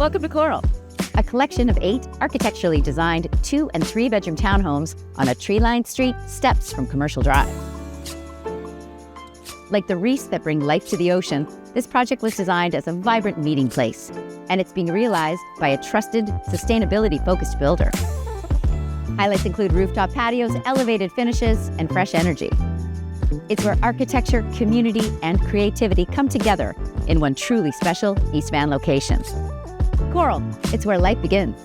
Welcome to Coral, a collection of 8 architecturally designed 2- and 3-bedroom townhomes on a tree-lined street steps from Commercial Drive. Like the reefs that bring life to the ocean, this project was designed as a vibrant meeting place, and it's being realized by a trusted, sustainability-focused builder. Highlights include rooftop patios, elevated finishes, and fresh energy. It's where architecture, community, and creativity come together in one truly special East Van location. Coral, it's where life begins.